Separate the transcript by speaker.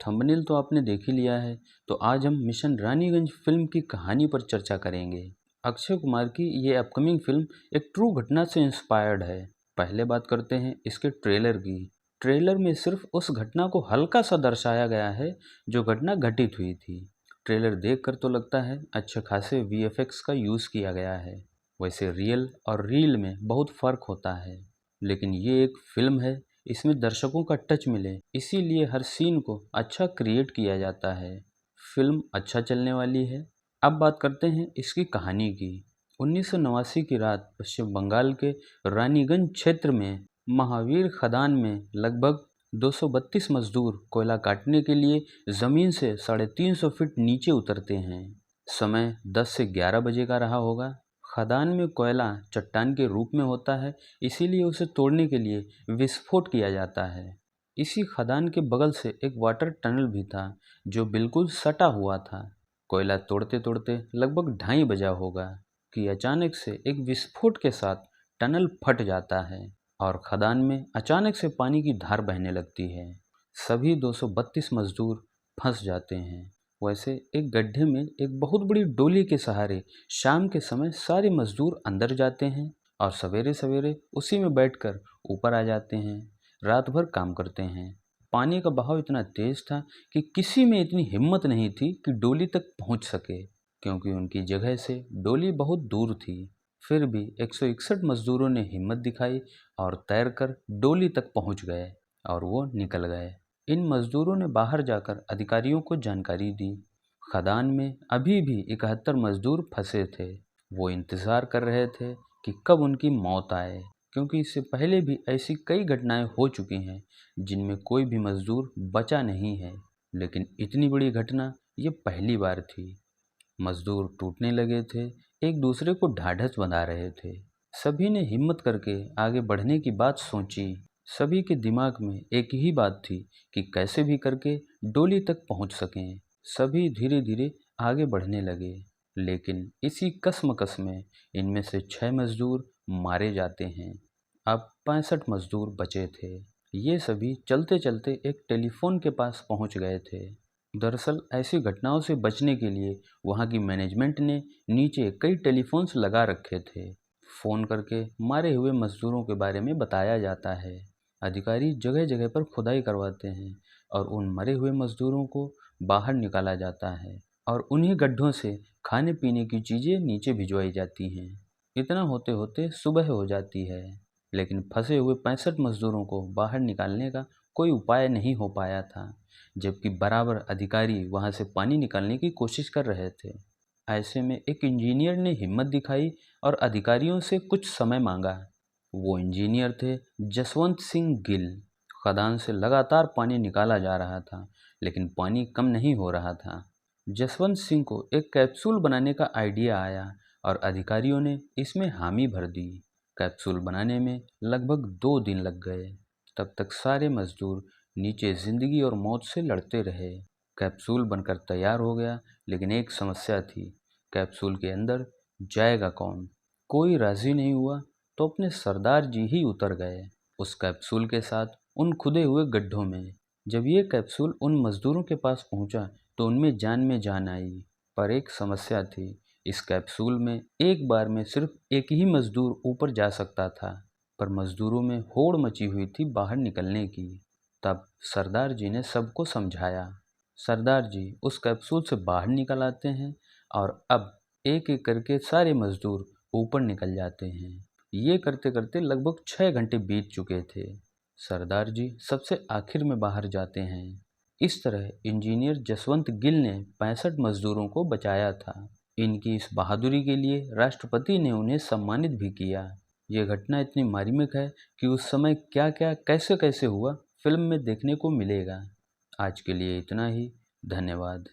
Speaker 1: Thumbnail तो आपने देख ही लिया है, तो आज हम मिशन रानीगंज फिल्म की कहानी पर चर्चा करेंगे। अक्षय कुमार की ये अपकमिंग फिल्म एक ट्रू घटना से इंस्पायर्ड है। पहले बात करते हैं इसके ट्रेलर की। ट्रेलर में सिर्फ उस घटना को हल्का सा दर्शाया गया है जो घटना घटित हुई थी। ट्रेलर देखकर तो लगता है अच्छे खासे वीएफएक्स का यूज़ किया गया है। वैसे रियल और रील में बहुत फ़र्क होता है, लेकिन ये एक फिल्म है, इसमें दर्शकों का टच मिले इसीलिए हर सीन को अच्छा क्रिएट किया जाता है। फिल्म अच्छा चलने वाली है। अब बात करते हैं इसकी कहानी की। 1989 की रात पश्चिम बंगाल के रानीगंज क्षेत्र में महावीर खदान में लगभग 232 मजदूर कोयला काटने के लिए ज़मीन से 350 फीट नीचे उतरते हैं। समय 10 से 11 बजे का रहा होगा। खदान में कोयला चट्टान के रूप में होता है, इसीलिए उसे तोड़ने के लिए विस्फोट किया जाता है। इसी खदान के बगल से एक वाटर टनल भी था जो बिल्कुल सटा हुआ था। कोयला तोड़ते तोड़ते लगभग 2:30 बजा होगा कि अचानक से एक विस्फोट के साथ टनल फट जाता है और खदान में अचानक से पानी की धार बहने लगती है। सभी 232 मजदूर फंस जाते हैं। वैसे एक गड्ढे में एक बहुत बड़ी डोली के सहारे शाम के समय सारे मजदूर अंदर जाते हैं और सवेरे सवेरे उसी में बैठकर ऊपर आ जाते हैं। रात भर काम करते हैं। पानी का बहाव इतना तेज था कि किसी में इतनी हिम्मत नहीं थी कि डोली तक पहुंच सके, क्योंकि उनकी जगह से डोली बहुत दूर थी। फिर भी 161 मजदूरों ने हिम्मत दिखाई और तैरकर डोली तक पहुंच गए और वो निकल गए। इन मजदूरों ने बाहर जाकर अधिकारियों को जानकारी दी। खदान में अभी भी 71 मजदूर फंसे थे। वो इंतज़ार कर रहे थे कि कब उनकी मौत आए, क्योंकि इससे पहले भी ऐसी कई घटनाएं हो चुकी हैं जिनमें कोई भी मजदूर बचा नहीं है, लेकिन इतनी बड़ी घटना ये पहली बार थी। मजदूर टूटने लगे थे, एक दूसरे को ढाढ़स बंधा रहे थे। सभी ने हिम्मत करके आगे बढ़ने की बात सोची। सभी के दिमाग में एक ही बात थी कि कैसे भी करके डोली तक पहुंच सकें। सभी धीरे धीरे आगे बढ़ने लगे, लेकिन इसी कश्मकश में इनमें से 6 मजदूर मारे जाते हैं। अब 65 मजदूर बचे थे। ये सभी चलते चलते एक टेलीफोन के पास पहुंच गए थे। दरअसल ऐसी घटनाओं से बचने के लिए वहां की मैनेजमेंट ने नीचे कई टेलीफोन्स लगा रखे थे। फ़ोन करके मारे हुए मजदूरों के बारे में बताया जाता है। अधिकारी जगह जगह पर खुदाई करवाते हैं और उन मरे हुए मजदूरों को बाहर निकाला जाता है और उन्हीं गड्ढों से खाने पीने की चीज़ें नीचे भिजवाई जाती हैं। इतना होते होते सुबह हो जाती है, लेकिन फंसे हुए 65 मजदूरों को बाहर निकालने का कोई उपाय नहीं हो पाया था, जबकि बराबर अधिकारी वहां से पानी निकालने की कोशिश कर रहे थे। ऐसे में एक इंजीनियर ने हिम्मत दिखाई और अधिकारियों से कुछ समय मांगा। वो इंजीनियर थे जसवंत सिंह गिल। खदान से लगातार पानी निकाला जा रहा था, लेकिन पानी कम नहीं हो रहा था। जसवंत सिंह को एक कैप्सूल बनाने का आइडिया आया और अधिकारियों ने इसमें हामी भर दी। कैप्सूल बनाने में लगभग 2 दिन लग गए। तब तक सारे मजदूर नीचे जिंदगी और मौत से लड़ते रहे। कैप्सूल बनकर तैयार हो गया, लेकिन एक समस्या थी। कैप्सूल के अंदर जाएगा कौन? कोई राजी नहीं हुआ, तो अपने सरदार जी ही उतर गए उस कैप्सूल के साथ उन खुदे हुए गड्ढों में। जब ये कैप्सूल उन मजदूरों के पास पहुंचा तो उनमें जान आई। पर एक समस्या थी, इस कैप्सूल में एक बार में सिर्फ एक ही मजदूर ऊपर जा सकता था। पर मजदूरों में होड़ मची हुई थी बाहर निकलने की। तब सरदार जी ने सबको समझाया। सरदार जी उस कैप्सूल से बाहर निकल आते हैं और अब एक एक करके सारे मजदूर ऊपर निकल जाते हैं। ये करते करते लगभग 6 घंटे बीत चुके थे। सरदार जी सबसे आखिर में बाहर जाते हैं। इस तरह इंजीनियर जसवंत गिल ने 65 मजदूरों को बचाया था। इनकी इस बहादुरी के लिए राष्ट्रपति ने उन्हें सम्मानित भी किया। ये घटना इतनी मार्मिक है कि उस समय क्या क्या कैसे कैसे हुआ फिल्म में देखने को मिलेगा। आज के लिए इतना ही। धन्यवाद।